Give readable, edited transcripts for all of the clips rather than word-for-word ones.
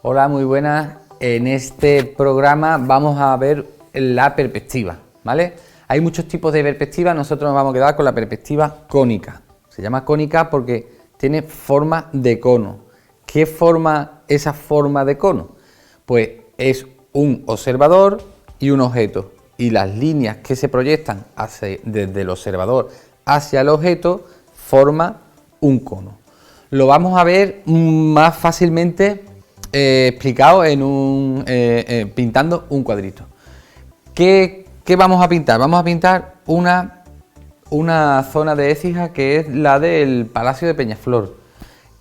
Hola, muy buenas. En este programa vamos a ver la perspectiva, ¿vale? Hay muchos tipos de perspectiva, nosotros nos vamos a quedar con la perspectiva cónica. Se llama cónica porque tiene forma de cono. ¿Qué forma esa forma de cono? Pues es un observador y un objeto. Y las líneas que se proyectan desde el observador hacia el objeto forman un cono. Lo vamos a ver más fácilmente explicado en pintando un cuadrito. ¿Qué vamos a pintar? Vamos a pintar una zona de Écija que es la del Palacio de Peñaflor,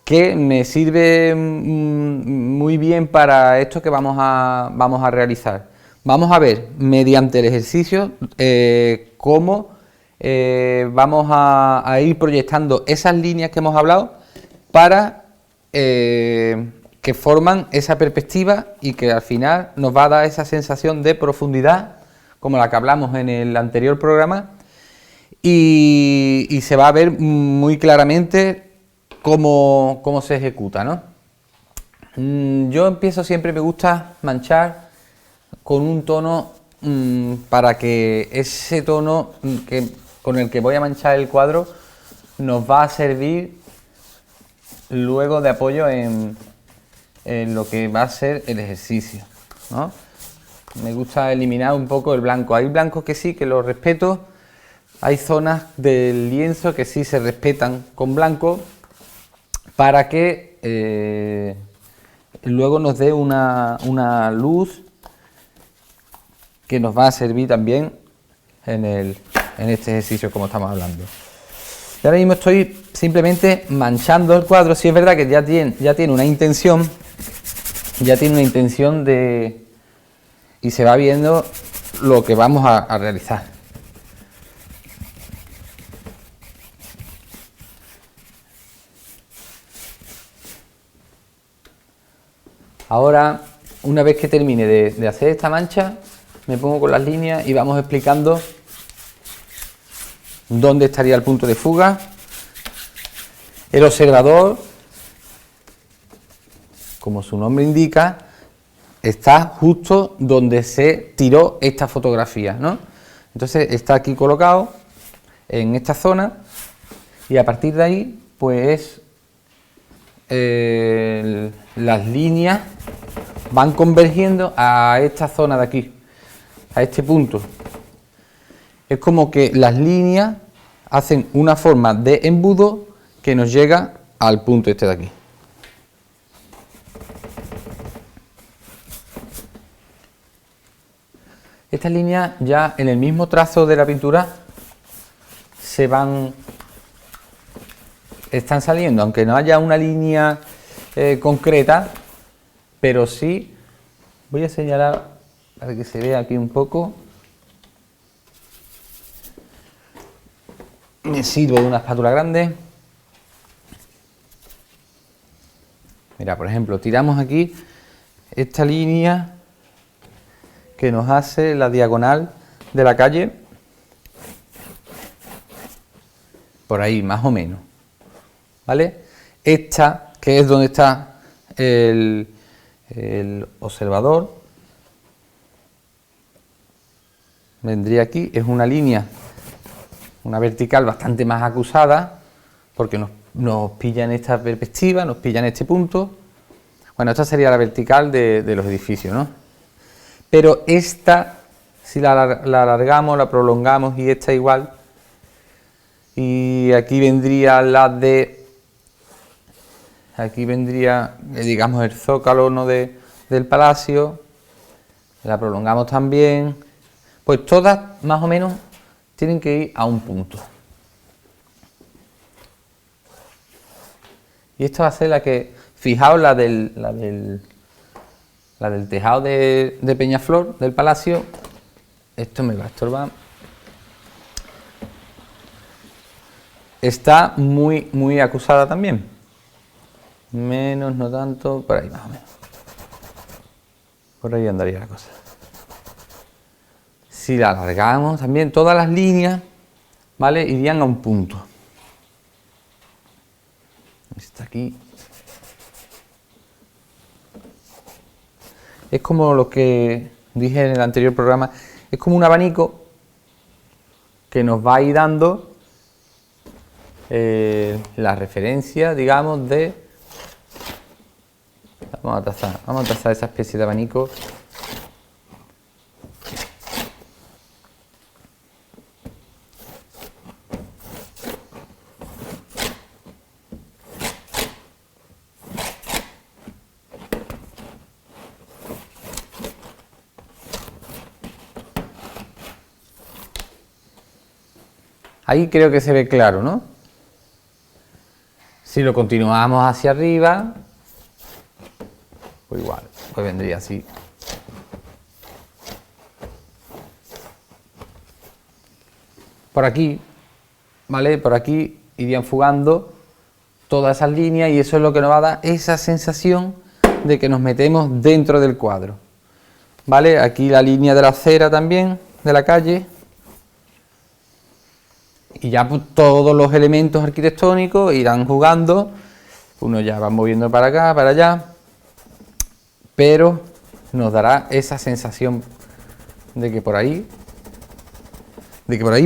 que me sirve muy bien para esto que vamos a realizar. Vamos a ver mediante el ejercicio cómo vamos a ir proyectando esas líneas que hemos hablado para que forman esa perspectiva y que al final nos va a dar esa sensación de profundidad, como la que hablamos en el anterior programa, y se va a ver muy claramente cómo se ejecuta, ¿no? Yo empiezo siempre, me gusta manchar con un tono para que ese tono con el que voy a manchar el cuadro nos va a servir luego de apoyo en lo que va a ser el ejercicio, ¿no? Me gusta eliminar un poco el blanco. Hay blancos que sí, que los respeto. Hay zonas del lienzo que sí se respetan con blanco para que luego nos dé una luz que nos va a servir también en este ejercicio como estamos hablando. Y ahora mismo estoy simplemente manchando el cuadro. Sí es verdad que ya tiene una intención. Ya tiene una intención y se va viendo lo que vamos a realizar. Ahora, una vez que termine de hacer esta mancha, me pongo con las líneas y vamos explicando dónde estaría el punto de fuga. El observador, como su nombre indica, está justo donde se tiró esta fotografía, ¿no? Entonces está aquí colocado en esta zona y a partir de ahí, pues las líneas van convergiendo a esta zona de aquí, a este punto. Es como que las líneas hacen una forma de embudo que nos llega al punto este de aquí. Estas líneas ya en el mismo trazo de la pintura están saliendo, aunque no haya una línea concreta, pero sí voy a señalar para que se vea aquí un poco. Me sirvo de una espátula grande. Mira, por ejemplo, tiramos aquí esta línea que nos hace la diagonal de la calle, por ahí más o menos, ¿vale? Esta, que es donde está el observador, vendría aquí, es una línea, una vertical bastante más acusada, porque nos pilla en esta perspectiva, nos pilla en este punto. Bueno, esta sería la vertical de los edificios, ¿no? Pero esta, si la alargamos, la prolongamos y esta igual, y aquí vendría digamos, el zócalo, ¿no?, del palacio, la prolongamos también, pues todas más o menos tienen que ir a un punto. Y esta va a ser la que, fijaos, la del tejado de Peñaflor, del palacio. Esto me va a estorbar. está muy acusada también. Menos, no tanto, por ahí más o menos. Por ahí andaría la cosa. Si la alargamos también, todas las líneas, ¿vale? Irían a un punto. Está aquí. Es como lo que dije en el anterior programa, es como un abanico que nos va a ir dando la referencia, digamos, de... Vamos a trazar esa especie de abanico. Ahí creo que se ve claro, ¿no? Si lo continuamos hacia arriba, pues igual, pues vendría así. Por aquí, ¿vale? Por aquí irían fugando todas esas líneas y eso es lo que nos va a dar esa sensación de que nos metemos dentro del cuadro. ¿Vale? Aquí la línea de la acera también, de la calle. Y ya pues, todos los elementos arquitectónicos irán jugando, uno ya va moviendo para acá, para allá, pero nos dará esa sensación de que por ahí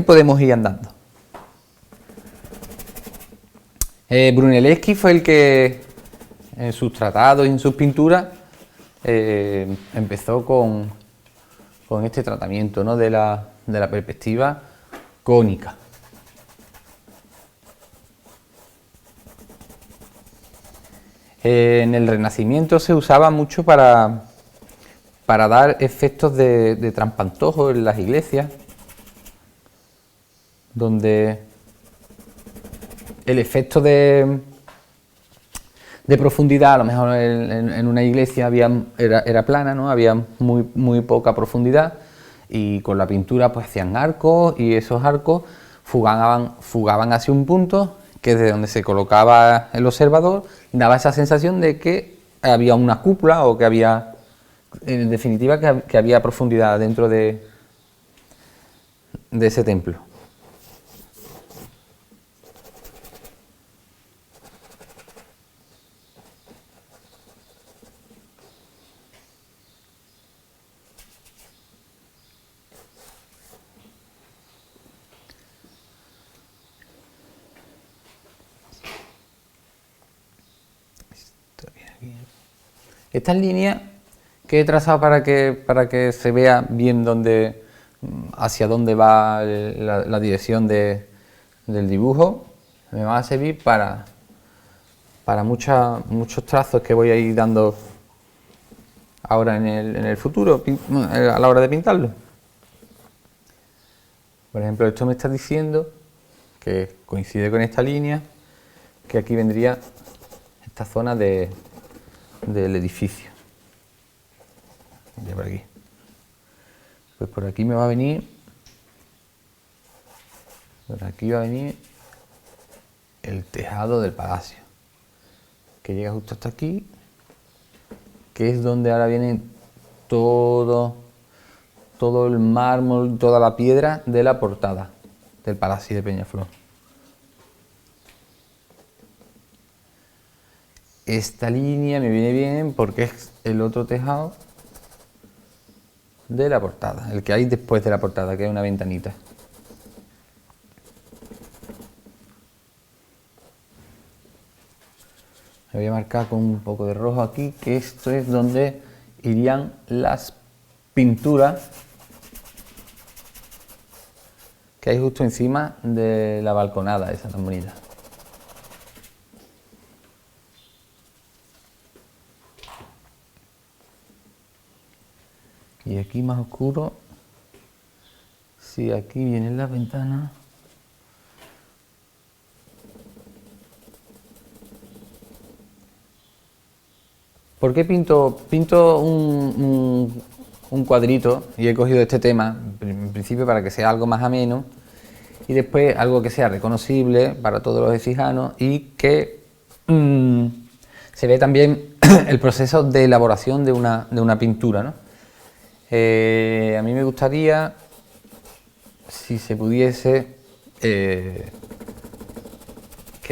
podemos ir andando. Brunelleschi fue el que en sus tratados y en sus pinturas empezó con este tratamiento, ¿no? de la perspectiva cónica. En el Renacimiento se usaba mucho para dar efectos de trampantojo en las iglesias, donde el efecto de profundidad, a lo mejor en una iglesia era plana, ¿no? Había muy poca profundidad y con la pintura pues hacían arcos y esos arcos fugaban hacia un punto que desde donde se colocaba el observador daba esa sensación de que había una cúpula o que había, en definitiva, que había profundidad dentro de ese templo. Estas líneas que he trazado para que se vea bien hacia dónde va la dirección del dibujo, me van a servir para muchos trazos que voy a ir dando ahora en el futuro, a la hora de pintarlo. Por ejemplo, esto me está diciendo que coincide con esta línea, que aquí vendría esta zona del edificio. Ya por aquí. Pues por aquí me va a venir, por aquí va a venir el tejado del palacio, que llega justo hasta aquí, que es donde ahora viene todo el mármol, toda la piedra de la portada del Palacio de Peñaflor. Esta línea me viene bien porque es el otro tejado de la portada, el que hay después de la portada, que es una ventanita. Me voy a marcar con un poco de rojo aquí, que esto es donde irían las pinturas que hay justo encima de la balconada, esa tan bonita. Y aquí más oscuro, si aquí vienen las ventanas. ¿Por qué pinto un cuadrito? Y he cogido este tema, en principio para que sea algo más ameno. y después algo que sea reconocible para todos los efijanos y que se ve también el proceso de elaboración de una pintura, ¿no? A mí me gustaría, si se pudiese, que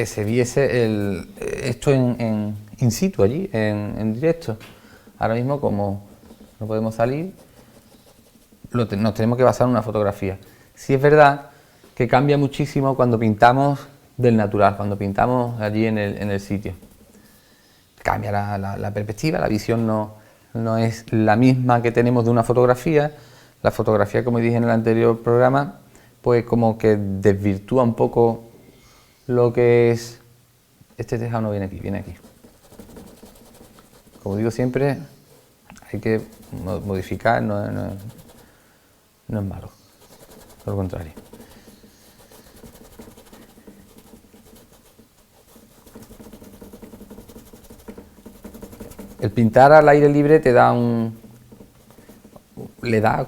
se viese esto in situ allí, en directo. Ahora mismo, como no podemos salir, nos tenemos que basar en una fotografía. Sí es verdad que cambia muchísimo cuando pintamos del natural, cuando pintamos allí en el sitio. Cambia la perspectiva, la visión no es la misma que tenemos de una fotografía. La fotografía, como dije en el anterior programa, pues como que desvirtúa un poco lo que es... Este tejado no viene aquí, viene aquí. Como digo siempre, hay que modificar, no es malo, por lo contrario. El pintar al aire libre te da le da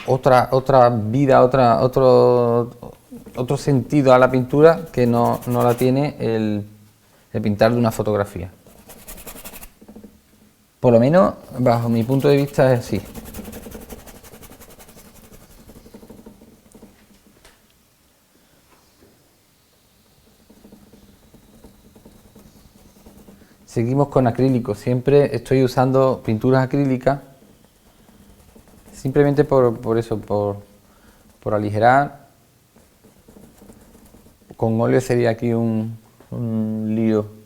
otra vida, otro sentido a la pintura que no la tiene el pintar de una fotografía. Por lo menos, bajo mi punto de vista, es así. Seguimos con acrílicos. Siempre estoy usando pinturas acrílicas, simplemente por eso, por aligerar. Con óleo sería aquí un lío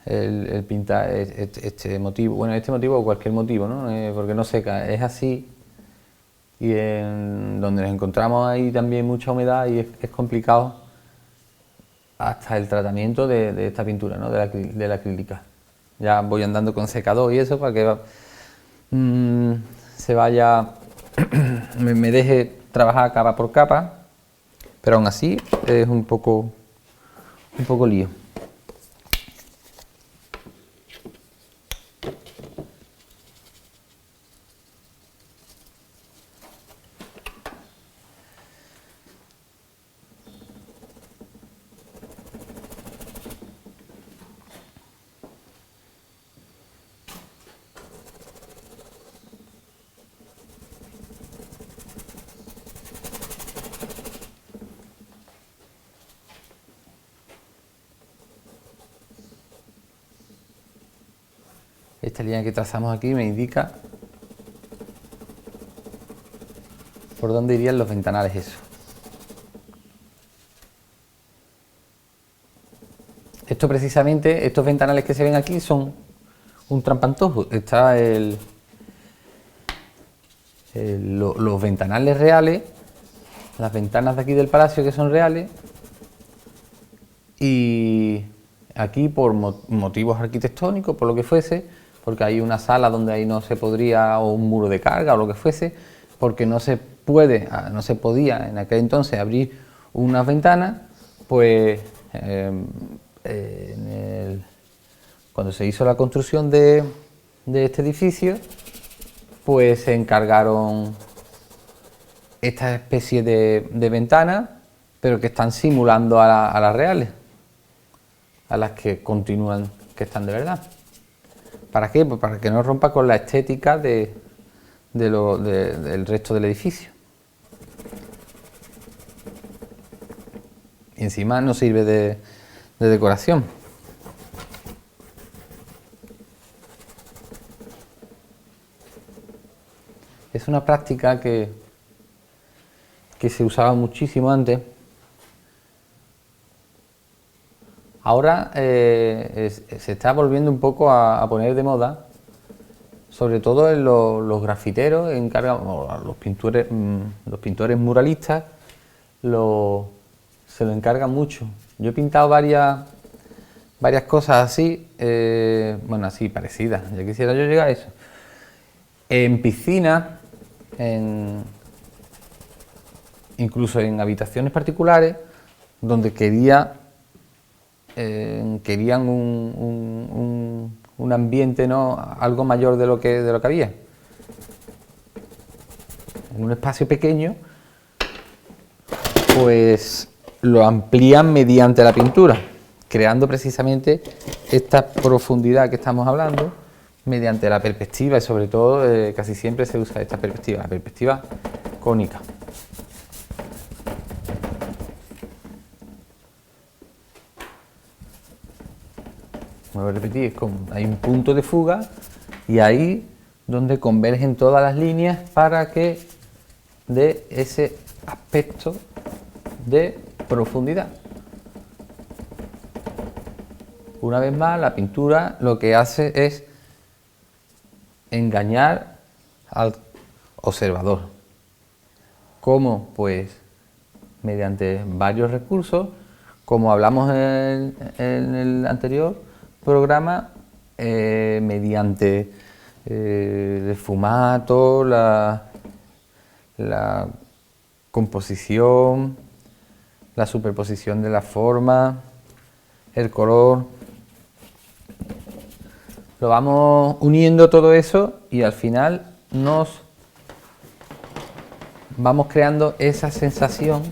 el pintar este motivo. Bueno, este motivo o cualquier motivo, ¿no? Porque no seca, es así. Y en donde nos encontramos ahí también mucha humedad y es complicado hasta el tratamiento de esta pintura, ¿no? de la acrílica. Ya voy andando con secador y eso para que se vaya, me deje trabajar capa por capa, pero aún así es un poco lío. Esta línea que trazamos aquí me indica por dónde irían los ventanales eso. Esto precisamente, estos ventanales que se ven aquí son un trampantojo. Está los ventanales reales, las ventanas de aquí del palacio que son reales, y aquí por motivos arquitectónicos, por lo que fuese, porque hay una sala donde ahí no se podría, o un muro de carga o lo que fuese, porque no se podía en aquel entonces abrir unas ventanas, pues cuando se hizo la construcción de este edificio, pues se encargaron esta especie de ventanas, pero que están simulando a las reales, a las que continúan, que están de verdad. ¿Para qué? Pues para que no rompa con la estética del resto del edificio. Y encima no sirve de decoración. Es una práctica que se usaba muchísimo antes. Ahora se está volviendo un poco a poner de moda, sobre todo en los grafiteros, los pintores muralistas se lo encargan mucho. Yo he pintado varias cosas así, bueno, así parecidas, ya quisiera yo llegar a eso. En piscinas, incluso en habitaciones particulares, donde querían un ambiente, ¿no?, algo mayor de lo que había. En un espacio pequeño, pues lo amplían mediante la pintura, creando precisamente esta profundidad que estamos hablando mediante la perspectiva, y sobre todo casi siempre se usa esta perspectiva, la perspectiva cónica. Vuelvo a repetir, es como hay un punto de fuga y ahí donde convergen todas las líneas para que dé ese aspecto de profundidad. Una vez más, la pintura lo que hace es engañar al observador. ¿Cómo? Pues mediante varios recursos, como hablamos en el anterior programa, mediante el fumato, la composición, la superposición de la forma, el color. Lo vamos uniendo todo eso y al final nos vamos creando esa sensación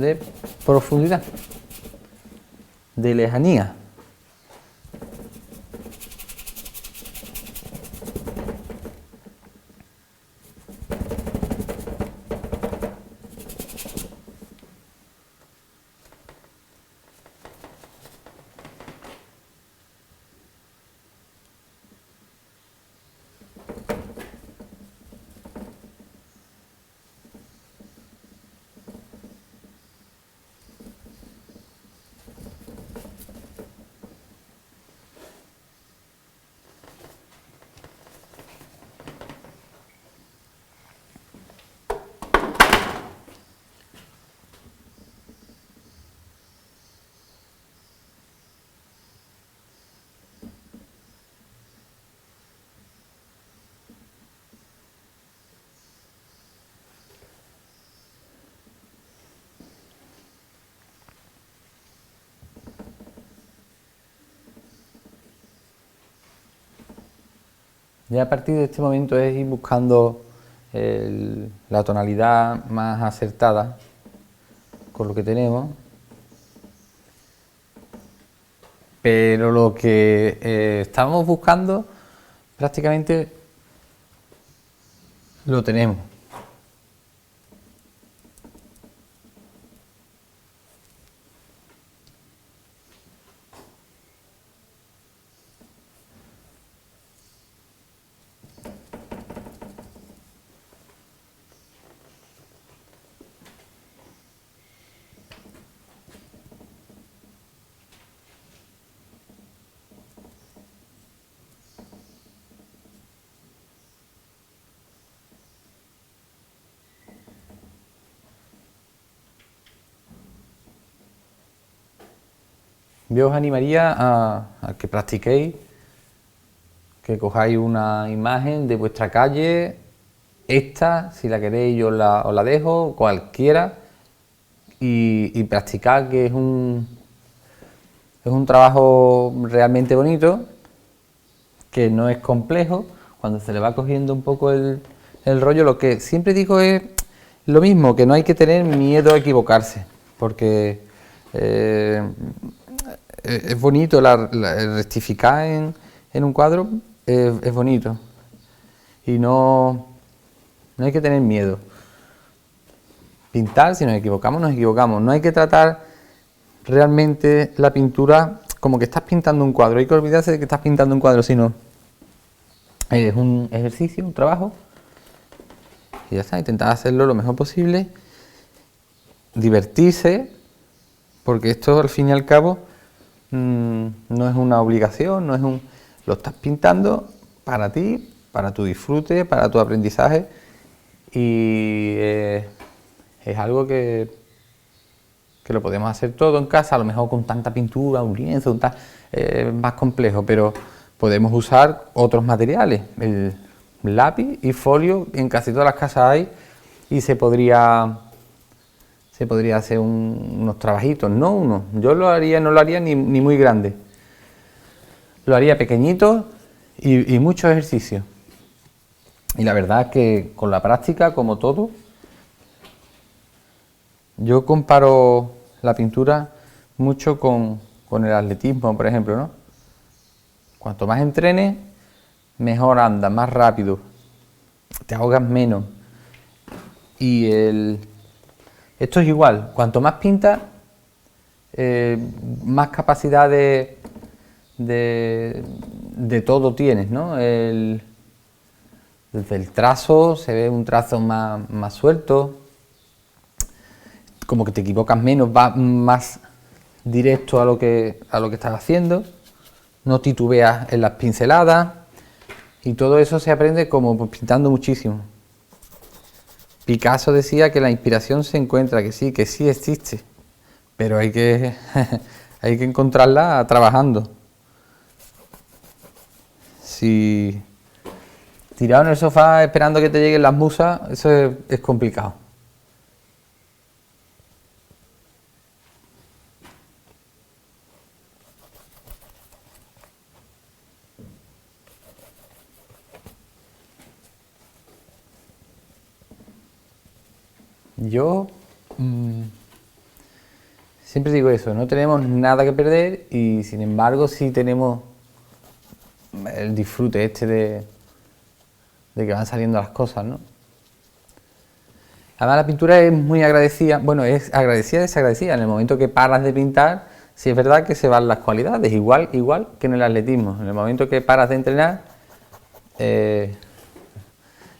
de profundidad, de lejanía. Ya a partir de este momento es ir buscando la tonalidad más acertada con lo que tenemos, pero lo que estamos buscando prácticamente lo tenemos. Yo os animaría a que practiquéis, que cojáis una imagen de vuestra calle, esta, si la queréis yo os la dejo, cualquiera, y practicar, que es un trabajo realmente bonito, que no es complejo. Cuando se le va cogiendo un poco el rollo, lo que siempre digo es lo mismo, que no hay que tener miedo a equivocarse, porque es bonito el rectificar en un cuadro, es bonito, y no hay que tener miedo. Pintar, si nos equivocamos, nos equivocamos. No hay que tratar realmente la pintura como que estás pintando un cuadro. Hay que olvidarse de que estás pintando un cuadro, sino es un ejercicio, un trabajo, y ya está, intentar hacerlo lo mejor posible, divertirse, porque esto al fin y al cabo no es una obligación, lo estás pintando para ti, para tu disfrute, para tu aprendizaje, y es algo que lo podemos hacer todo en casa, a lo mejor con tanta pintura, un lienzo, más complejo, pero podemos usar otros materiales, el lápiz y folio, en casi todas las casas hay, y se podría hacer unos trabajitos, no uno. Yo no lo haría ni muy grande, lo haría pequeñito y mucho ejercicio. Y la verdad es que con la práctica, como todo, yo comparo la pintura mucho con el atletismo, por ejemplo, ¿no? Cuanto más entrenes, mejor andas, más rápido, te ahogas menos. Y esto es igual, cuanto más pintas, más capacidad de todo tienes, ¿no? Desde el trazo se ve un trazo más suelto, como que te equivocas menos, vas más directo a lo que estás haciendo, no titubeas en las pinceladas y todo eso se aprende como pues, pintando muchísimo. Picasso decía que la inspiración se encuentra, que sí existe, pero hay que, hay que encontrarla trabajando. Si tirado en el sofá esperando que te lleguen las musas, eso es complicado. Yo siempre digo eso, no tenemos nada que perder y sin embargo sí tenemos el disfrute este de que van saliendo las cosas, ¿no? Además la pintura es muy agradecida, bueno, es agradecida y desagradecida. En el momento que paras de pintar, sí es verdad que se van las cualidades, igual que en el atletismo. En el momento que paras de entrenar,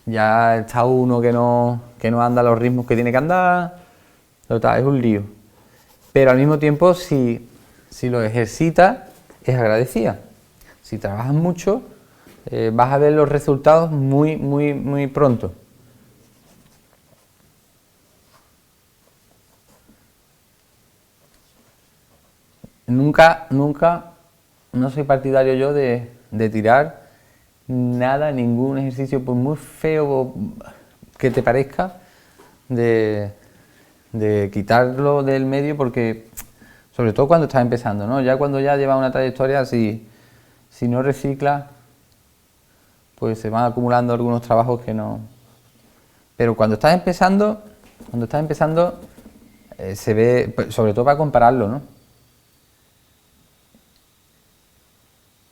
ya está uno que no anda a los ritmos que tiene que andar, total, es un lío. Pero al mismo tiempo, si lo ejercitas, es agradecida. Si trabajas mucho, vas a ver los resultados muy pronto. Nunca, no soy partidario yo de tirar nada, ningún ejercicio, por muy feo que te parezca, de quitarlo del medio, porque sobre todo cuando estás empezando, ¿no? Ya cuando ya llevas una trayectoria, si no reciclas, pues se van acumulando algunos trabajos que no. Pero cuando estás empezando, se ve, sobre todo para compararlo, ¿no?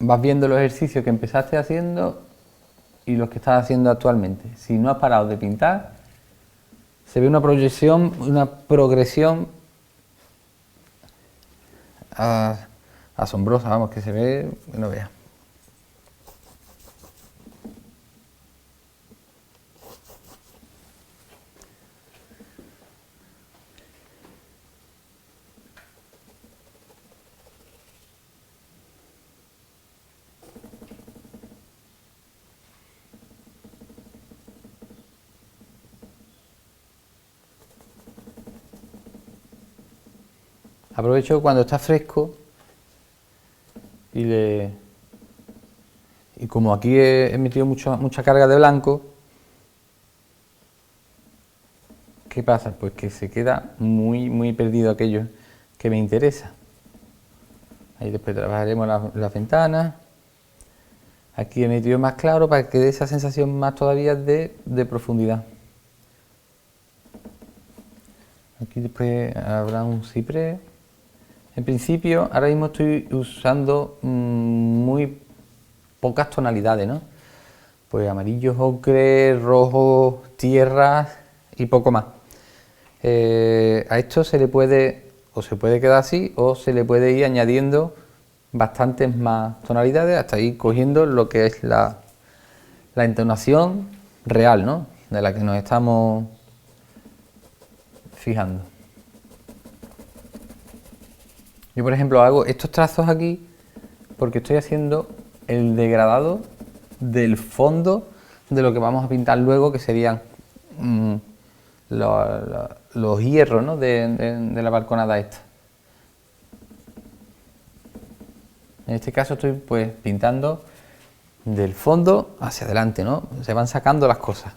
Vas viendo los ejercicios que empezaste haciendo y los que estás haciendo actualmente. Si no has parado de pintar, se ve una progresión asombrosa, vamos, que se ve, que no veas. Aprovecho cuando está fresco y como aquí he metido mucha carga de blanco, ¿qué pasa? Pues que se queda muy perdido aquello que me interesa. Ahí después trabajaremos las ventanas. Aquí he metido más claro para que dé esa sensación más todavía de profundidad. Aquí después habrá un ciprés. En principio, ahora mismo estoy usando muy pocas tonalidades, ¿no? Pues amarillos, ocre, rojos, tierras y poco más. A esto se le puede quedar así o se le puede ir añadiendo bastantes más tonalidades hasta ir cogiendo lo que es la entonación real, ¿no? De la que nos estamos fijando. Yo, por ejemplo, hago estos trazos aquí porque estoy haciendo el degradado del fondo de lo que vamos a pintar luego, que serían los hierros, ¿no? de la balconada esta. En este caso estoy pues pintando del fondo hacia adelante, ¿no? Se van sacando las cosas.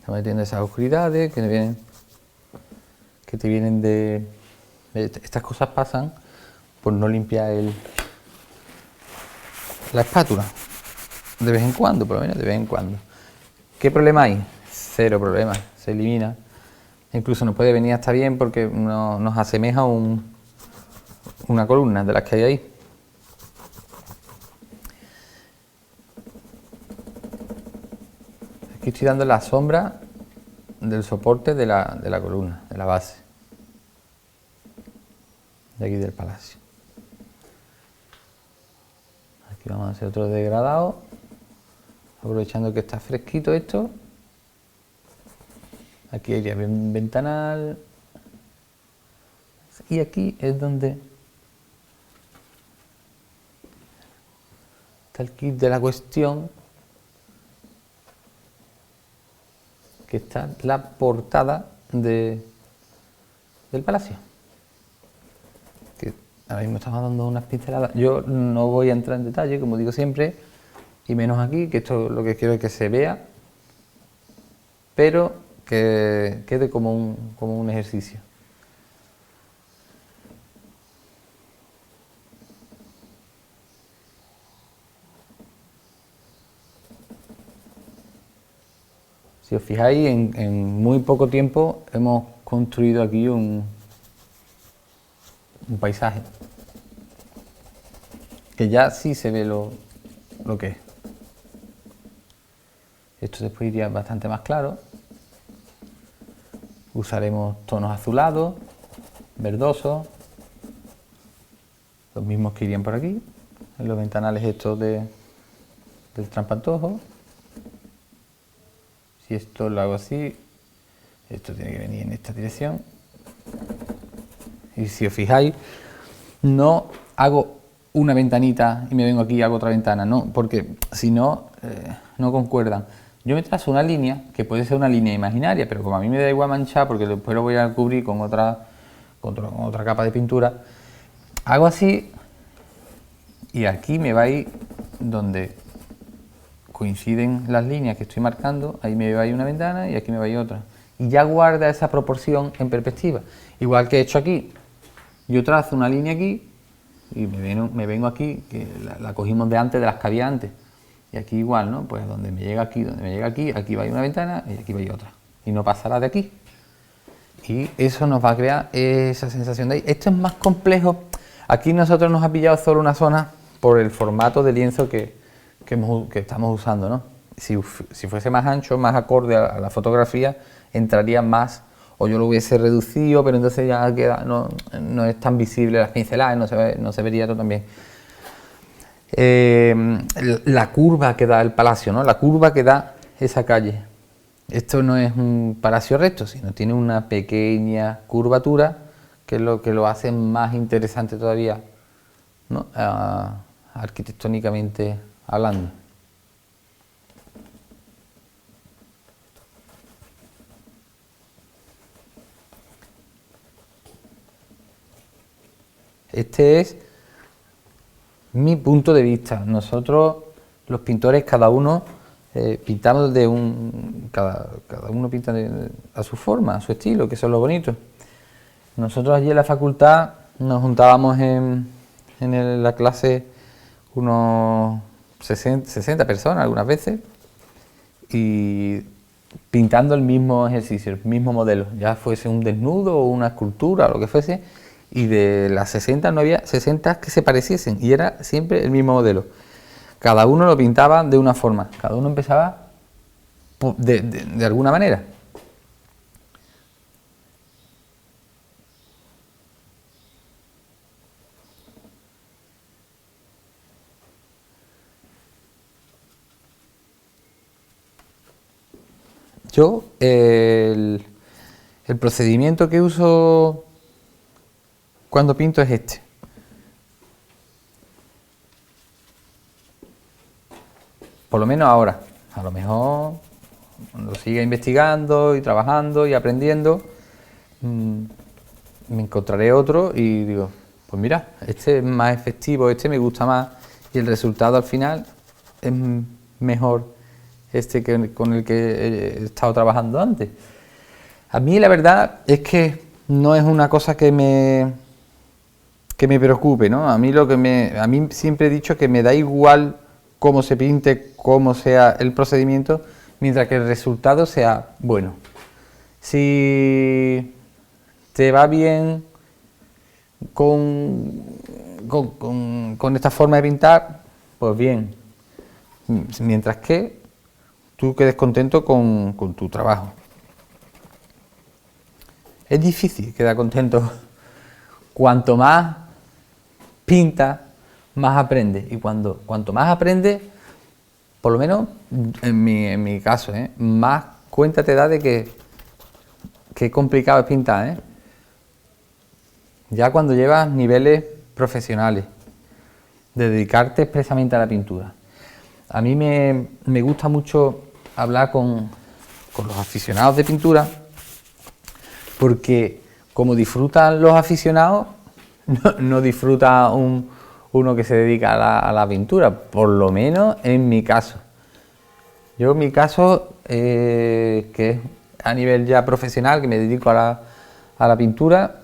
Estamos metiendo esas oscuridades que te vienen de... Estas cosas pasan por no limpiar la espátula. De vez en cuando, por lo menos de vez en cuando. ¿Qué problema hay? Cero problema, se elimina. Incluso nos puede venir hasta bien porque nos asemeja una columna de las que hay ahí. Aquí estoy dando la sombra del soporte de la columna, de la base. De aquí del palacio. Aquí vamos a hacer otro degradado. Aprovechando que está fresquito esto. Aquí iría bien ventanal. Y aquí es donde está el kit de la cuestión. Que está la portada del palacio. Que ahora mismo estamos dando unas pinceladas. Yo no voy a entrar en detalle, como digo siempre, y menos aquí, que esto lo que quiero es que se vea, pero que quede como un ejercicio. Si os fijáis, en muy poco tiempo hemos construido aquí un paisaje, que ya sí se ve lo que es. Esto después iría bastante más claro. Usaremos tonos azulados, verdosos, los mismos que irían por aquí, en los ventanales estos del trampantojo. Si esto lo hago así, esto tiene que venir en esta dirección. Y si os fijáis, no hago una ventanita y me vengo aquí y hago otra ventana, no, porque si no, no concuerdan. Yo me trazo una línea, que puede ser una línea imaginaria, pero como a mí me da igual manchar, porque después lo voy a cubrir con otra capa de pintura, hago así y aquí me va a ir donde coinciden las líneas que estoy marcando, ahí me va a ir una ventana y aquí me va a ir otra. Y ya guarda esa proporción en perspectiva. Igual que he hecho aquí, yo trazo una línea aquí y me vengo aquí, que la cogimos de antes, de las que había antes. Y aquí igual, ¿no? Pues donde me llega aquí, aquí va a ir una ventana y aquí va a ir otra. Y no pasará de aquí. Y eso nos va a crear esa sensación de ahí. Esto es más complejo. Aquí nosotros nos ha pillado solo una zona por el formato de lienzo que estamos usando, ¿no? Si fuese más ancho, más acorde a la fotografía, entraría más, o yo lo hubiese reducido, pero entonces ya queda, no es tan visible las pinceladas, no se vería todo tan bien. La curva que da el palacio, ¿no? La curva que da esa calle. Esto no es un palacio recto, sino tiene una pequeña curvatura que es lo que lo hace más interesante todavía, ¿no? Arquitectónicamente hablando. Este es mi punto de vista. Nosotros, los pintores, cada uno pintamos cada uno pinta a su forma, a su estilo, que eso es lo bonito. Nosotros allí en la facultad nos juntábamos en la clase unos 60 personas algunas veces y pintando el mismo ejercicio, el mismo modelo, ya fuese un desnudo o una escultura o lo que fuese, y de las 60 no había 60 que se pareciesen y era siempre el mismo modelo. Cada uno lo pintaba de una forma, cada uno empezaba de alguna manera. Yo, el procedimiento que uso cuando pinto es este. Por lo menos ahora. A lo mejor cuando siga investigando y trabajando y aprendiendo, me encontraré otro y digo, pues mira, este es más efectivo, este me gusta más y el resultado al final es mejor con el que he estado trabajando antes. A mí la verdad es que no es una cosa que me preocupe, ¿no? A mí siempre he dicho que me da igual cómo se pinte, cómo sea el procedimiento, mientras que el resultado sea bueno. Si te va bien con esta forma de pintar, pues bien, mientras que tú quedes contento con tu trabajo. Es difícil quedar contento. Cuanto más pintas, más aprendes. Y cuanto más aprendes, por lo menos en mi caso, más cuenta te da de que complicado es pintar. Ya cuando llevas niveles profesionales, de dedicarte expresamente a la pintura. A mí me gusta mucho hablar con los aficionados de pintura, porque como disfrutan los aficionados, no disfruta uno que se dedica a la pintura, por lo menos en mi caso. Yo en mi caso, que es a nivel ya profesional, que me dedico a la pintura,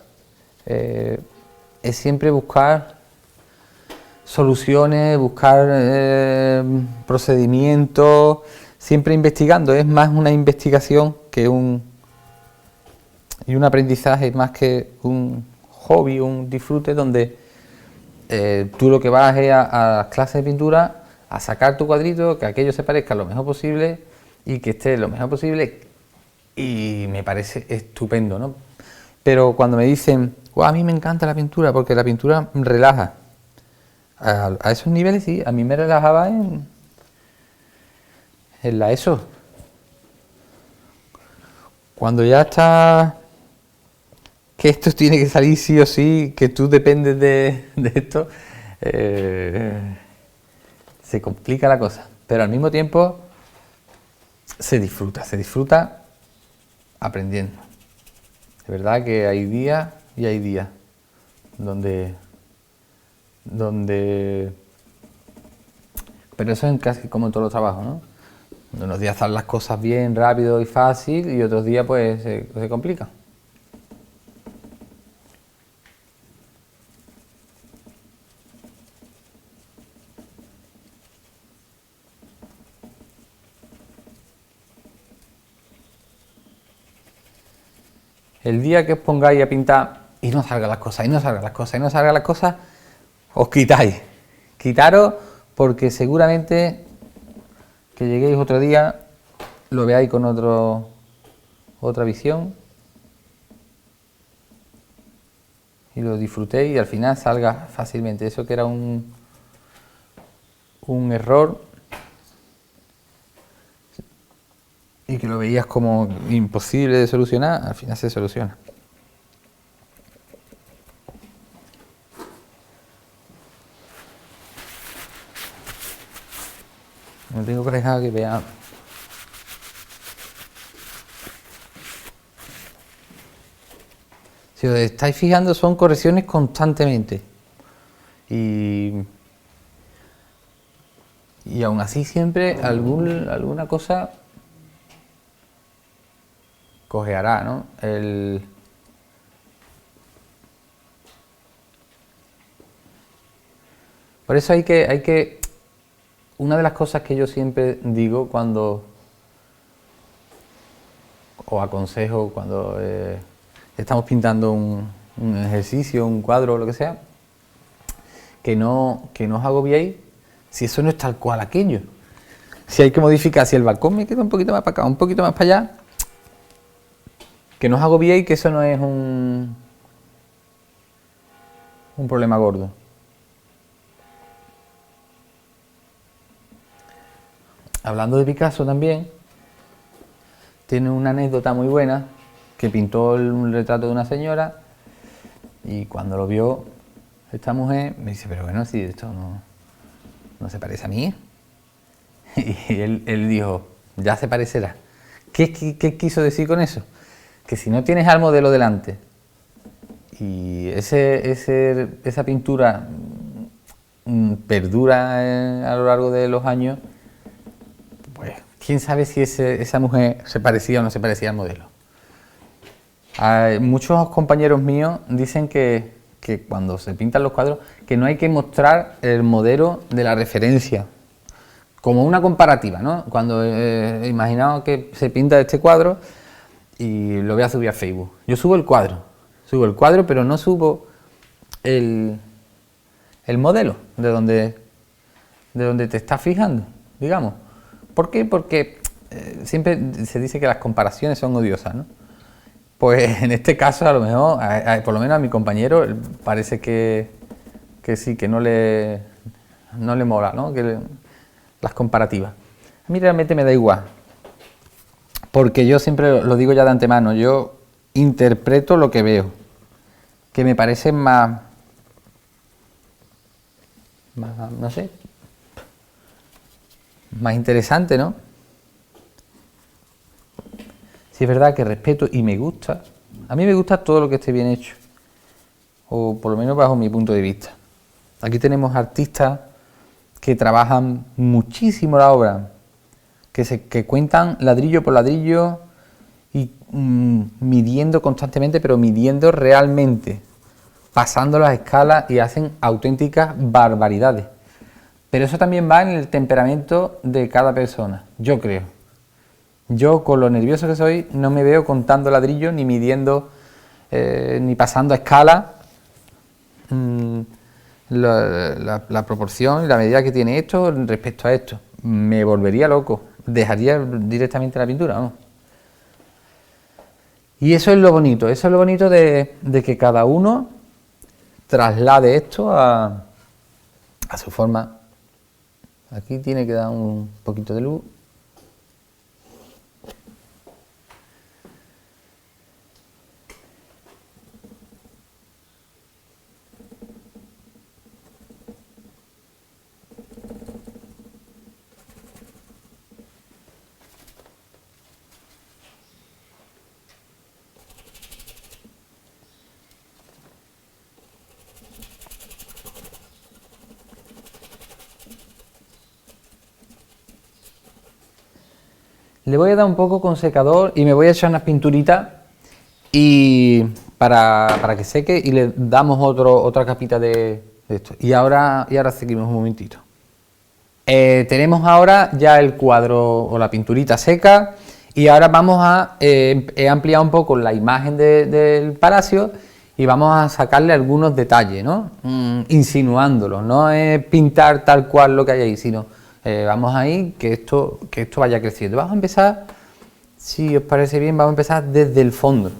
es siempre buscar soluciones, buscar procedimientos, siempre investigando. Es más una investigación que un aprendizaje, más que un hobby, un disfrute, donde tú lo que vas es a las clases de pintura a sacar tu cuadrito, que aquello se parezca lo mejor posible y que esté lo mejor posible, y me parece estupendo, ¿no? Pero cuando me dicen, a mí me encanta la pintura porque la pintura relaja, a esos niveles sí, a mí me relajaba en la ESO. Cuando ya está, que esto tiene que salir sí o sí, que tú dependes de esto, se complica la cosa, pero al mismo tiempo se disfruta aprendiendo. De verdad que hay días y hay días donde pero eso es casi como en todos los trabajos, ¿no? Unos días están las cosas bien, rápido y fácil, y otros días pues se complica. El día que os pongáis a pintar y no salgan las cosas, os quitáis. Quitaros, porque seguramente que lleguéis otro día, lo veáis con otra visión y lo disfrutéis y al final salga fácilmente. Eso que era un error y que lo veías como imposible de solucionar, al final se soluciona. No tengo que dejar que vea. Si os estáis fijando, son correcciones constantemente. Y aún así siempre alguna cosa cojeará, ¿no? Por eso hay que una de las cosas que yo siempre digo cuando o aconsejo cuando estamos pintando un ejercicio, un cuadro o lo que sea, que no os agobiéis si eso no es tal cual aquello. Si hay que modificar, si el balcón me queda un poquito más para acá, un poquito más para allá, que no os agobiéis, que eso no es un problema gordo. Hablando de Picasso también, tiene una anécdota muy buena, que pintó un retrato de una señora y cuando lo vio esta mujer me dice, pero bueno, si esto no se parece a mí. Y él dijo, ya se parecerá. ¿Qué quiso decir con eso? Que si no tienes al modelo delante y esa pintura perdura a lo largo de los años, pues quién sabe si esa mujer se parecía o no se parecía al modelo. Muchos compañeros míos dicen que cuando se pintan los cuadros, que no hay que mostrar el modelo de la referencia, como una comparativa, ¿no? Cuando imaginaos que se pinta este cuadro y lo voy a subir a Facebook. Yo subo el cuadro, pero no subo el modelo de donde te estás fijando, digamos. ¿Por qué? Porque siempre se dice que las comparaciones son odiosas, ¿no? Pues en este caso, a lo mejor, por lo menos a mi compañero, parece que sí, que no le mola, ¿no? Las comparativas. A mí realmente me da igual, porque yo siempre lo digo ya de antemano, yo interpreto lo que veo, que me parece más no sé, más interesante, ¿no? Sí es verdad que respeto y me gusta, a mí me gusta todo lo que esté bien hecho, o por lo menos bajo mi punto de vista. Aquí tenemos artistas que trabajan muchísimo la obra, que cuentan ladrillo por ladrillo y midiendo constantemente, pero midiendo realmente, pasando las escalas y hacen auténticas barbaridades. Pero eso también va en el temperamento de cada persona, yo creo. Yo, con lo nervioso que soy, no me veo contando ladrillos, ni midiendo, ni pasando a escala la proporción y la medida que tiene esto respecto a esto. Me volvería loco, dejaría directamente la pintura, ¿no? Y eso es lo bonito, de que cada uno traslade esto a su forma. Aquí tiene que dar un poquito de luz. Le voy a dar un poco con secador y me voy a echar unas pinturitas y para que seque, y le damos otra capita de esto. Y ahora seguimos un momentito. Tenemos ahora ya el cuadro o la pinturita seca y ahora vamos a ampliar un poco la imagen del palacio y vamos a sacarle algunos detalles, ¿no? Insinuándolos, no es pintar tal cual lo que hay ahí, sino vamos ahí que esto vaya creciendo. Vamos a empezar, si os parece bien, vamos a empezar desde el fondo,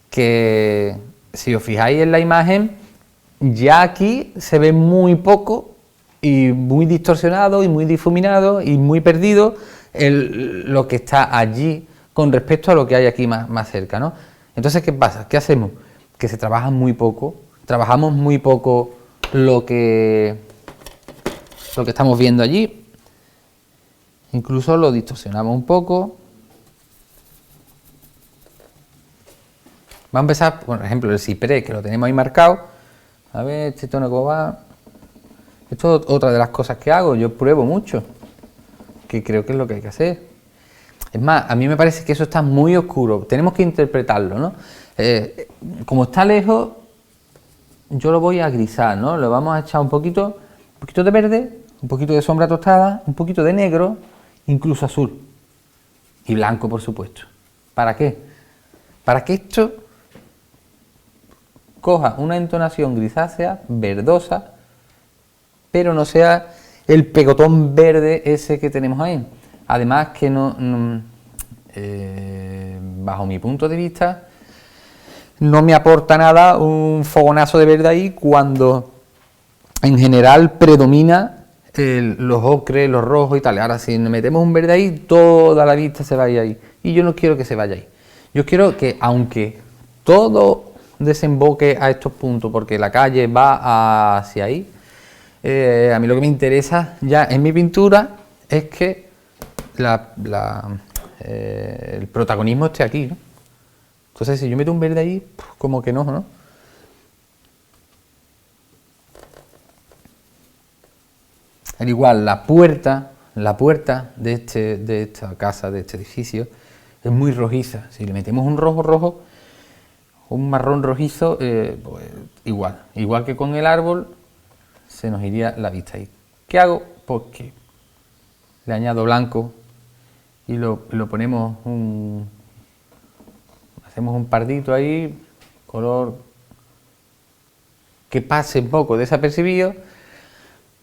que si os fijáis en la imagen, ya aquí se ve muy poco y muy distorsionado y muy difuminado y muy perdido lo que está allí con respecto a lo que hay aquí más cerca, ¿no? Entonces, ¿qué pasa? ¿Qué hacemos? Que se trabaja muy poco, trabajamos muy poco lo que estamos viendo allí, incluso lo distorsionamos un poco. Vamos a empezar, por ejemplo, el ciprés, que lo tenemos ahí marcado. A ver, este tono cómo va. Esto es otra de las cosas que hago, yo pruebo mucho, que creo que es lo que hay que hacer. Es más, a mí me parece que eso está muy oscuro, tenemos que interpretarlo, ¿no? Como está lejos, yo lo voy a grisar, ¿no? Le vamos a echar un poquito de verde, un poquito de sombra tostada, un poquito de negro, incluso azul. Y blanco, por supuesto. ¿Para qué? Para que esto coja una entonación grisácea, verdosa, pero no sea el pegotón verde ese que tenemos ahí. Además que bajo mi punto de vista, no me aporta nada un fogonazo de verde ahí cuando en general predomina los ocres, los rojos y tal. Ahora si metemos un verde ahí, toda la vista se vaya ahí. Y yo no quiero que se vaya ahí. Yo quiero que, aunque todo desemboque a estos puntos, porque la calle va hacia ahí, a mí lo que me interesa ya en mi pintura es que el protagonismo esté aquí, ¿no? Entonces, si yo meto un verde ahí, como que no. Al igual, la puerta de esta casa, de este edificio, es muy rojiza. Si le metemos un rojo, un marrón rojizo, pues igual que con el árbol, se nos iría la vista ahí. ¿Qué hago? porque le añado blanco y lo ponemos hacemos un pardito ahí, color que pase un poco desapercibido,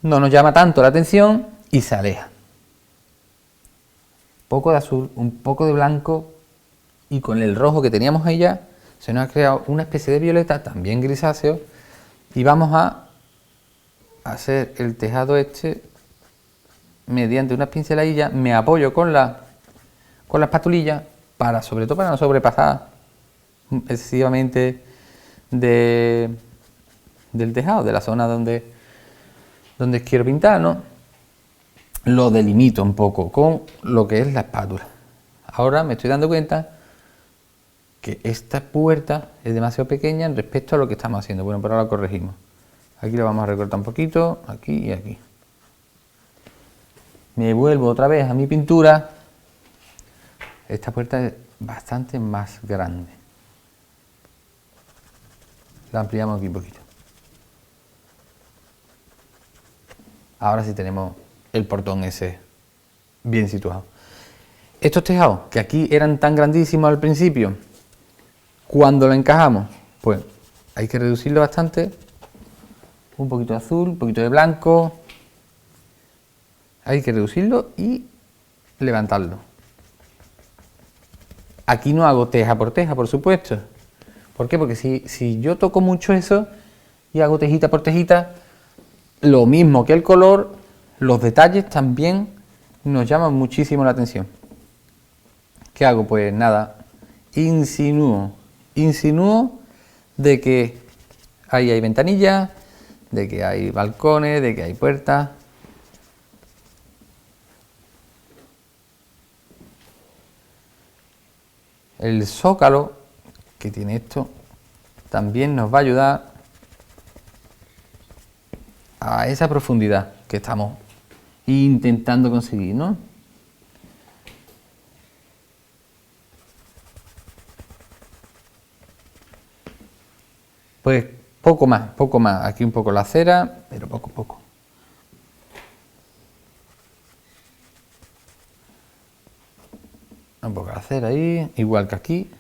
no nos llama tanto la atención y se aleja. Un poco de azul, un poco de blanco, y con el rojo que teníamos ahí ya se nos ha creado una especie de violeta también grisáceo, y vamos a hacer el tejado este mediante unas pinceladillas. Me apoyo con la espatulilla para, sobre todo, para no sobrepasar excesivamente del tejado, de la zona donde quiero pintar, ¿no? Lo delimito un poco con lo que es la espátula. Ahora me estoy dando cuenta que esta puerta es demasiado pequeña respecto a lo que estamos haciendo. Bueno, pero ahora lo corregimos. Aquí lo vamos a recortar un poquito, aquí y aquí. Me vuelvo otra vez a mi pintura. Esta puerta es bastante más grande. La ampliamos aquí un poquito. Ahora sí tenemos el portón ese bien situado. Estos tejados, que aquí eran tan grandísimos al principio, cuando lo encajamos, pues hay que reducirlo bastante. Un poquito de azul, un poquito de blanco. Hay que reducirlo y levantarlo. Aquí no hago teja, por supuesto. ¿Por qué? Porque si yo toco mucho eso y hago tejita por tejita, lo mismo que el color, los detalles también nos llaman muchísimo la atención. ¿Qué hago? Pues nada, insinúo de que ahí hay ventanillas, de que hay balcones, de que hay puertas. El zócalo que tiene esto también nos va a ayudar a esa profundidad que estamos intentando conseguir, ¿no? Pues poco más. Aquí un poco la cera, pero poco. Un poco la cera ahí, igual que aquí.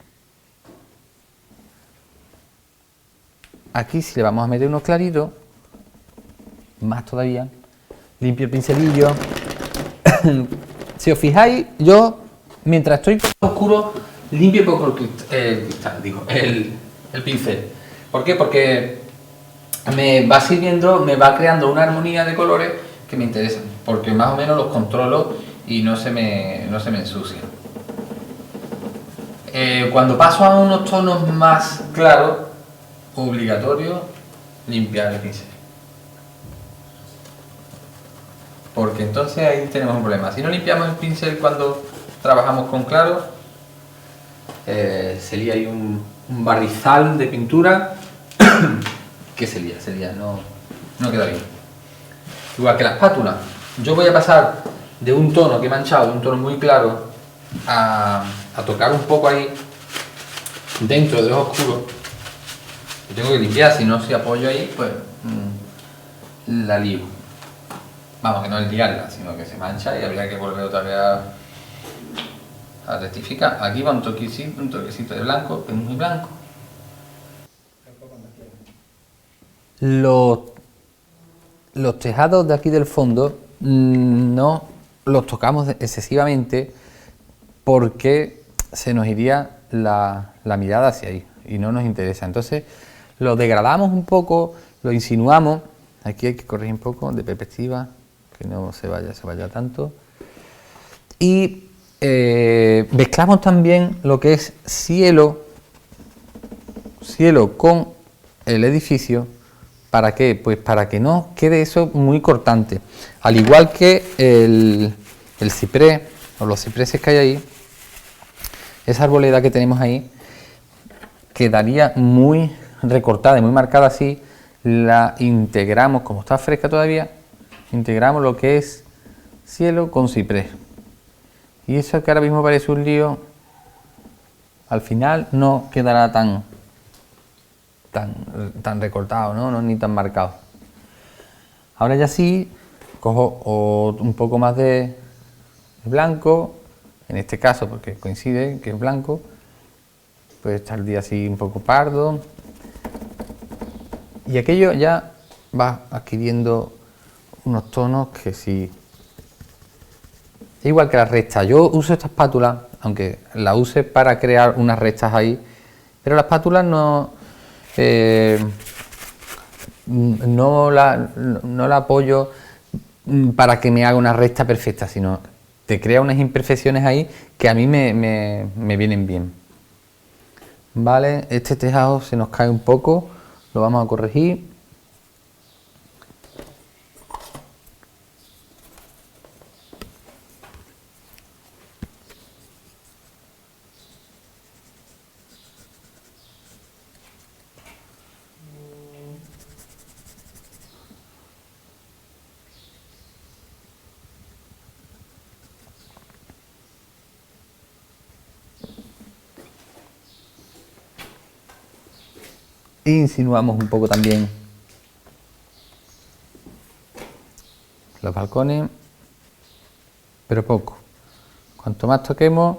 Aquí si le vamos a meter unos claritos, más todavía, limpio el pincelillo. Si os fijáis, yo, mientras estoy oscuro, limpio un poco el pincel. ¿Por qué? Porque me va sirviendo, me va creando una armonía de colores que me interesan, porque más o menos los controlo y no se me ensucian. Cuando paso a unos tonos más claros, obligatorio limpiar el pincel. Porque entonces ahí tenemos un problema. Si no limpiamos el pincel cuando trabajamos con claro, sería ahí un barrizal de pintura que sería, no queda bien. Igual que la espátula. Yo voy a pasar de un tono que he manchado, de un tono muy claro, a tocar un poco ahí dentro de los oscuros. Lo tengo que limpiar, si no, si apoyo ahí, pues la lío. Vamos, que no es liarla, sino que se mancha y habría que volver otra vez a rectificar. Aquí va un toquecito de blanco, que es muy blanco. Los tejados de aquí del fondo no los tocamos excesivamente porque se nos iría la mirada hacia ahí y no nos interesa. Entonces lo degradamos un poco, lo insinuamos. Aquí hay que corregir un poco de perspectiva, que no se vaya tanto. Y mezclamos también lo que es cielo con el edificio. ¿Para qué? Pues para que no quede eso muy cortante. Al igual que el ciprés, o los cipreses que hay ahí, esa arboleda que tenemos ahí, quedaría muy recortada y muy marcada así. La integramos, como está fresca todavía, integramos lo que es cielo con ciprés. Y eso que ahora mismo parece un lío, al final no quedará tan recortado, ¿no? Ni tan marcado. Ahora ya sí cojo un poco más de blanco, en este caso porque coincide que es blanco, puede estar el día así un poco pardo, y aquello ya va adquiriendo unos tonos que sí. Es igual que la recta. Yo uso esta espátula, aunque la use para crear unas rectas ahí, pero la espátula no la apoyo para que me haga una recta perfecta, sino te crea unas imperfecciones ahí que a mí me vienen bien. Vale, este tejado se nos cae un poco, lo vamos a corregir. Insinuamos un poco también los balcones, pero poco. Cuanto más toquemos,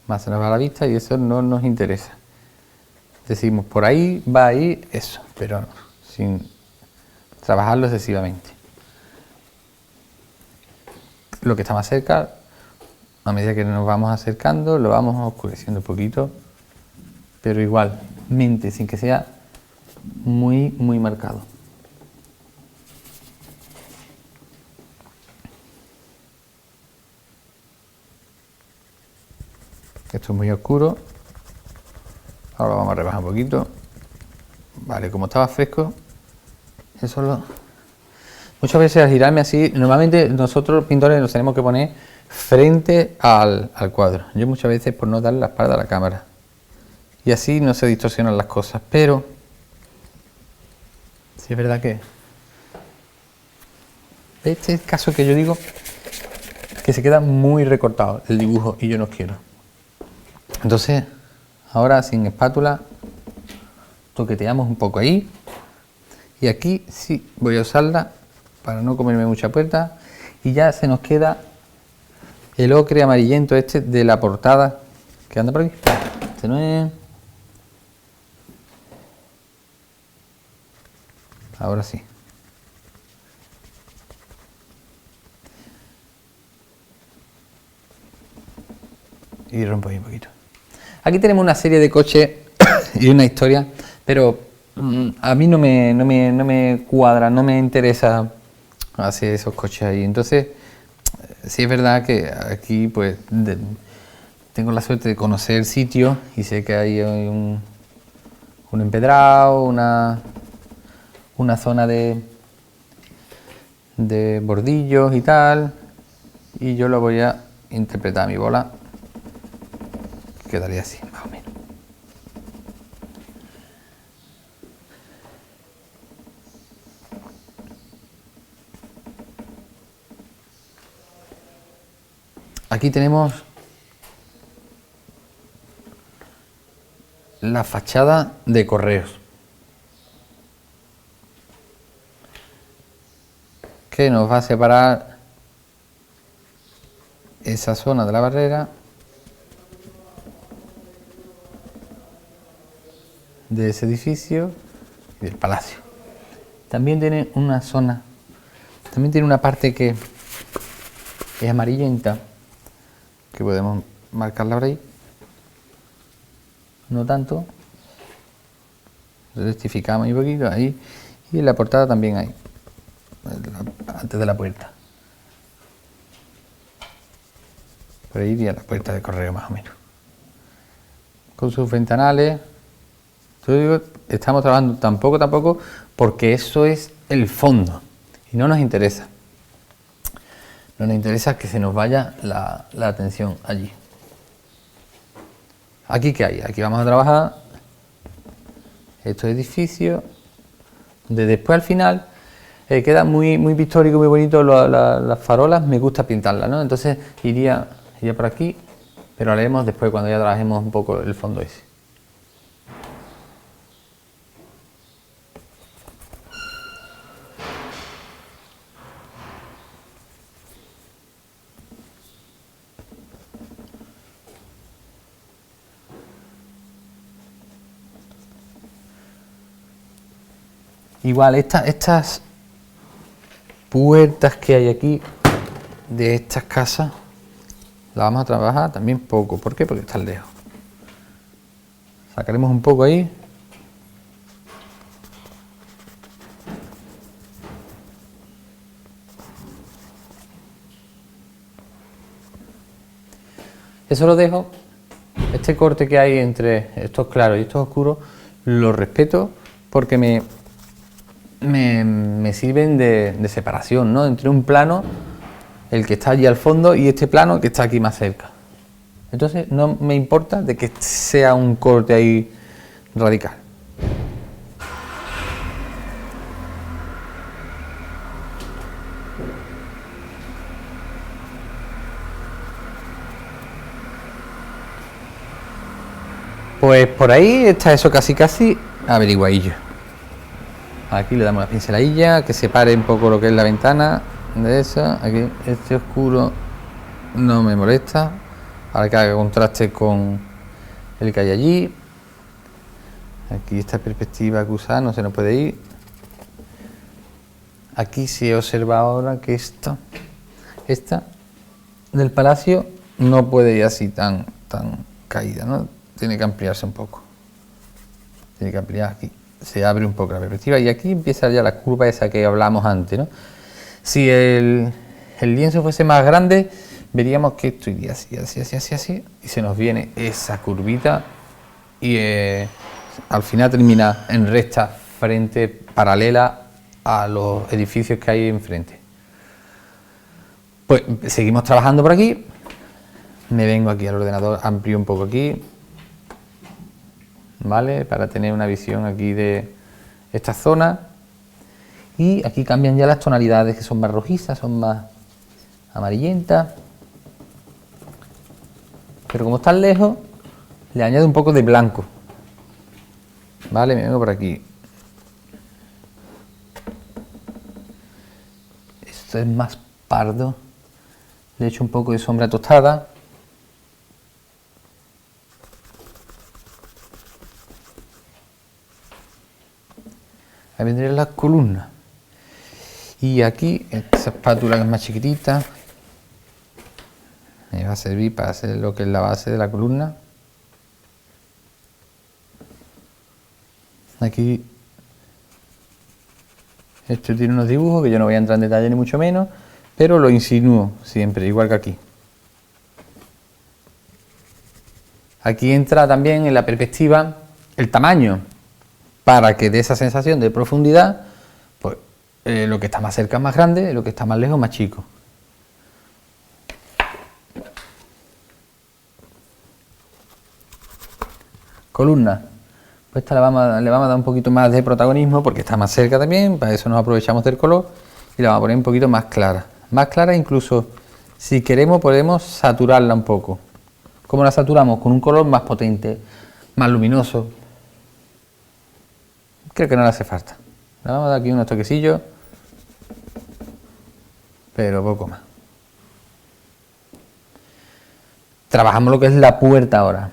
más se nos va la vista y eso no nos interesa. Decimos, por ahí va a ir eso, pero sin trabajarlo excesivamente. Lo que está más cerca, a medida que nos vamos acercando, lo vamos oscureciendo un poquito, pero igualmente, sin que sea muy marcado. Esto es muy oscuro. Ahora vamos a rebajar un poquito. Vale, como estaba fresco, muchas veces al girarme así, normalmente nosotros los pintores nos tenemos que poner frente al cuadro. Yo muchas veces por no darle la espalda a la cámara. Y así no se distorsionan las cosas, pero sí es verdad que este es el caso que yo digo que se queda muy recortado el dibujo y yo no quiero. Entonces, ahora sin espátula, toqueteamos un poco ahí. Y aquí sí voy a usarla para no comerme mucha puerta. Y ya se nos queda el ocre amarillento este de la portada que anda por aquí. Este no es. Ahora sí. Y rompo ahí un poquito. Aquí tenemos una serie de coches y una historia, pero a mí no me cuadra, no me interesa hacer esos coches ahí. Entonces, sí es verdad que aquí pues tengo la suerte de conocer el sitio y sé que hay un empedrado, una zona de bordillos y tal, y yo lo voy a interpretar a mi bola. Quedaría así, más o menos. Aquí tenemos la fachada de Correos, que nos va a separar esa zona de la barrera de ese edificio y del palacio. También tiene una zona, también tiene una parte que es amarillenta, que podemos marcarla por ahí, no tanto, rectificamos un poquito ahí, y en la portada también hay, antes de la puerta, por ahí iría la puerta de correo más o menos, con sus ventanales. Yo digo, estamos trabajando tampoco, porque eso es el fondo y no nos interesa. No nos interesa que se nos vaya la atención allí. ¿Aquí qué hay? Aquí vamos a trabajar estos edificios, donde después al final queda muy pictórico, muy bonito. Las farolas me gusta pintarlas, ¿no? Entonces iría por aquí, pero haremos después cuando ya trabajemos un poco el fondo ese. Igual, estas puertas que hay aquí de estas casas las vamos a trabajar también poco. ¿Por qué? Porque están lejos. Sacaremos un poco ahí. Eso lo dejo. Este corte que hay entre estos claros y estos oscuros lo respeto porque me sirven de separación, ¿no? Entre un plano, el que está allí al fondo, y este plano que está aquí más cerca. Entonces no me importa de que sea un corte ahí radical. Pues por ahí está eso casi averiguadillo. Aquí le damos la pinceladilla, que separe un poco lo que es la ventana de esa. Aquí este oscuro no me molesta, para que haga contraste con el que hay allí. Aquí esta perspectiva que usa no se nos puede ir. Aquí se observa ahora que esta del palacio no puede ir así tan caída, ¿no? Tiene que ampliarse un poco. Tiene que ampliar aquí. Se abre un poco la perspectiva y aquí empieza ya la curva esa que hablamos antes, ¿no? Si el lienzo fuese más grande, veríamos que esto iría así, y se nos viene esa curvita y al final termina en recta frente paralela a los edificios que hay enfrente. Pues seguimos trabajando por aquí. Me vengo aquí al ordenador, amplío un poco aquí, ¿vale? Para tener una visión aquí de esta zona. Y aquí cambian ya las tonalidades, que son más rojizas, son más amarillentas. Pero como están lejos, le añado un poco de blanco. Vale, me vengo por aquí. Esto es más pardo. Le echo un poco de sombra tostada. Ahí vendrían las columnas. Y aquí, esta espátula que es más chiquitita, me va a servir para hacer lo que es la base de la columna. Aquí, esto tiene unos dibujos que yo no voy a entrar en detalle ni mucho menos, pero lo insinúo siempre, igual que aquí. Aquí entra también en la perspectiva el tamaño, para que dé esa sensación de profundidad, pues lo que está más cerca es más grande, lo que está más lejos más chico. Columna, pues esta le vamos a dar un poquito más de protagonismo porque está más cerca también, para eso nos aprovechamos del color y la vamos a poner un poquito más clara. Más clara, incluso si queremos podemos saturarla un poco. ¿Cómo la saturamos? Con un color más potente, más luminoso. Creo que no le hace falta. Le vamos a dar aquí unos toquecillos, pero poco más. Trabajamos lo que es la puerta ahora.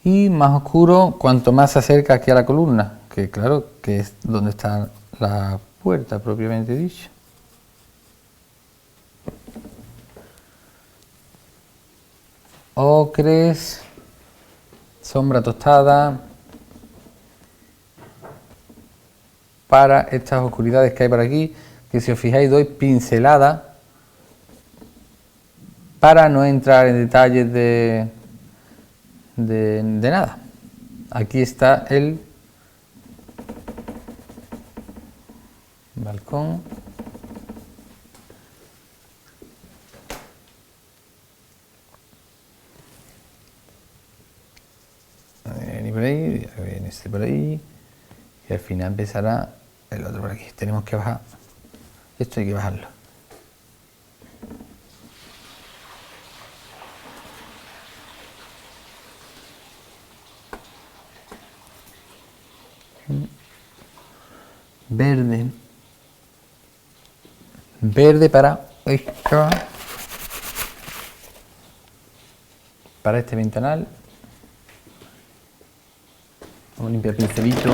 Y más oscuro cuanto más se acerca aquí a la columna, que claro, que es donde está la puerta propiamente dicho. Ocres, sombra tostada, para estas oscuridades que hay por aquí, que si os fijáis doy pinceladas para no entrar en detalles de nada. Aquí está el balcón. Viene por ahí, viene este por ahí, y al final empezará el otro por aquí. Tenemos que bajar, esto hay que bajarlo. Verde. Verde para este ventanal. Vamos a limpiar el pincelito.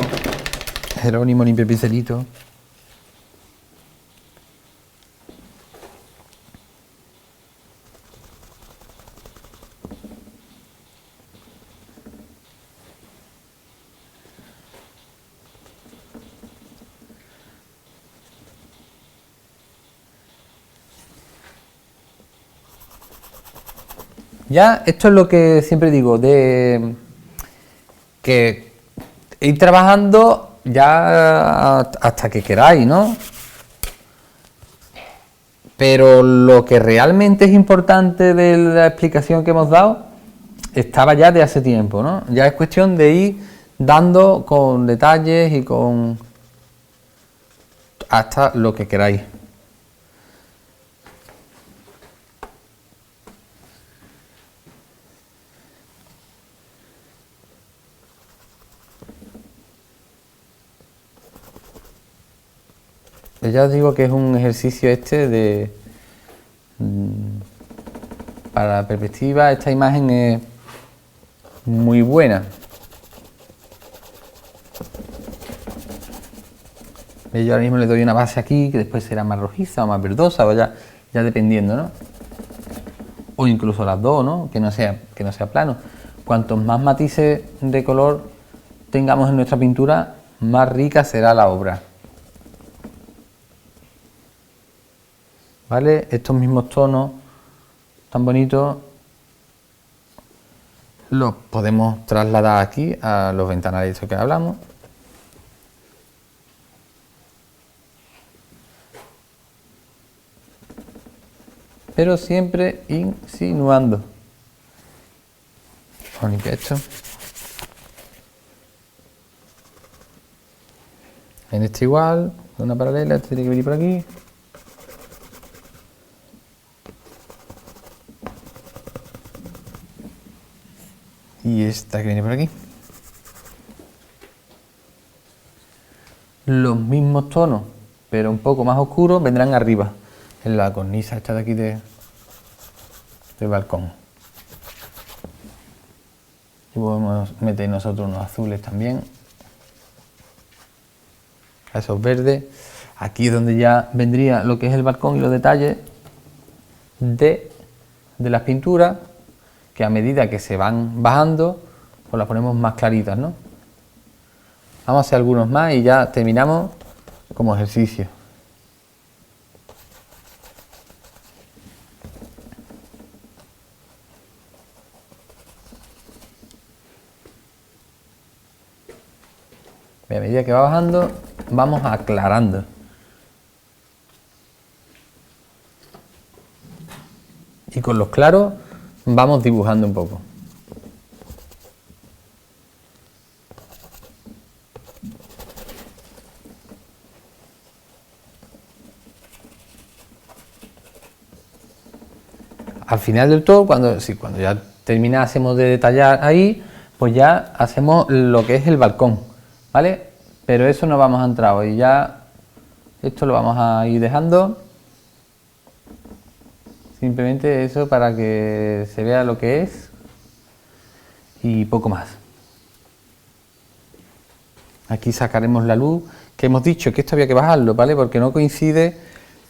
Jerónimo limpia el pincelito. Ya, esto es lo que siempre digo, de que ir trabajando ya hasta que queráis, ¿no? Pero lo que realmente es importante de la explicación que hemos dado estaba ya de hace tiempo, ¿no? Ya es cuestión de ir dando con detalles y con hasta lo que queráis. Ya os digo que es un ejercicio de para la perspectiva. Esta imagen es muy buena. Yo ahora mismo le doy una base aquí que después será más rojiza o más verdosa, o ya dependiendo, ¿no? O incluso las dos, ¿no? Que no sea plano. Cuantos más matices de color tengamos en nuestra pintura, más rica será la obra. ¿Vale? Estos mismos tonos tan bonitos los podemos trasladar aquí a los ventanales que hablamos. Pero siempre insinuando. Vamos a limpiar esto. En este igual, una paralela, este tiene que venir por aquí. Y esta que viene por aquí. Los mismos tonos, pero un poco más oscuros, vendrán arriba, en la cornisa esta de aquí del balcón. Y podemos meter nosotros unos azules también. A esos verdes. Aquí es donde ya vendría lo que es el balcón y los detalles de las pinturas, que a medida que se van bajando, pues las ponemos más claritas, ¿no? Vamos a hacer algunos más y ya terminamos como ejercicio. A medida que va bajando, vamos aclarando. Y con los claros vamos dibujando un poco. Al final del todo, cuando ya terminásemos de detallar ahí, pues ya hacemos lo que es el balcón, ¿vale? Pero eso no vamos a entrar hoy, ya esto lo vamos a ir dejando. Simplemente eso para que se vea lo que es y poco más. Aquí sacaremos la luz, que hemos dicho que esto había que bajarlo, ¿vale? Porque no coincide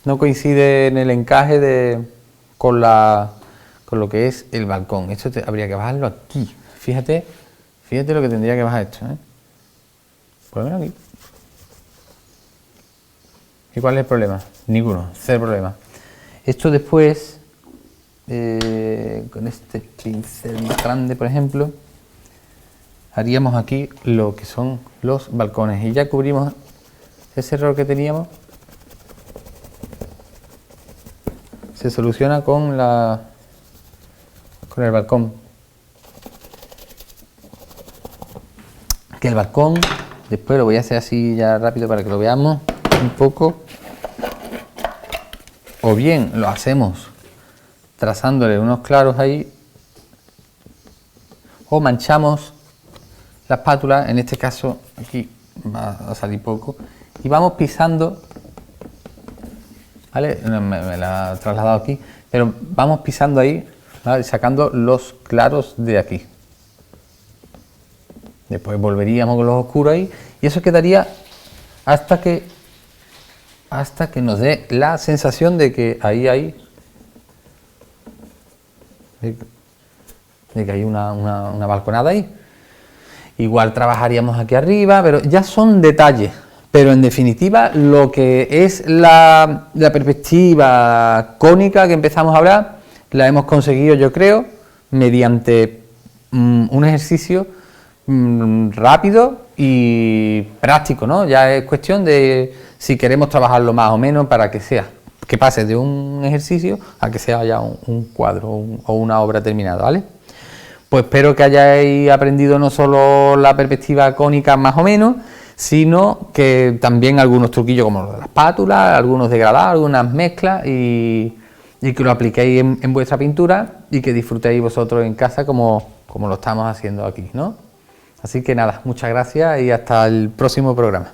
en el encaje con lo que es el balcón. Esto habría que bajarlo aquí. Fíjate lo que tendría que bajar esto, ¿eh? Por lo menos aquí. ¿Y cuál es el problema? Ninguno, cero problema. Esto después, con este pincel más grande, por ejemplo, haríamos aquí lo que son los balcones y ya cubrimos ese error que teníamos. Se soluciona con el balcón. Que el balcón, después lo voy a hacer así ya rápido para que lo veamos un poco. O bien lo hacemos trazándole unos claros ahí, o manchamos la espátula, en este caso aquí va a salir poco, y vamos pisando, ¿vale? Me la he trasladado aquí, pero vamos pisando ahí, ¿vale? Sacando los claros de aquí. Después volveríamos con los oscuros ahí, y eso quedaría hasta que nos dé la sensación de que ahí hay de que hay una balconada ahí. Igual trabajaríamos aquí arriba, pero ya son detalles. Pero en definitiva, lo que es la perspectiva cónica que empezamos a hablar, la hemos conseguido, yo creo, mediante un ejercicio rápido y práctico, ¿no? Ya es cuestión de si queremos trabajarlo más o menos para que sea, que pase de un ejercicio a que sea ya un cuadro o una obra terminada, ¿vale? Pues espero que hayáis aprendido no solo la perspectiva cónica más o menos, sino que también algunos truquillos como los de la espátula, algunos degradados, algunas mezclas y que lo apliquéis en vuestra pintura y que disfrutéis vosotros en casa como lo estamos haciendo aquí, ¿no? Así que nada, muchas gracias y hasta el próximo programa.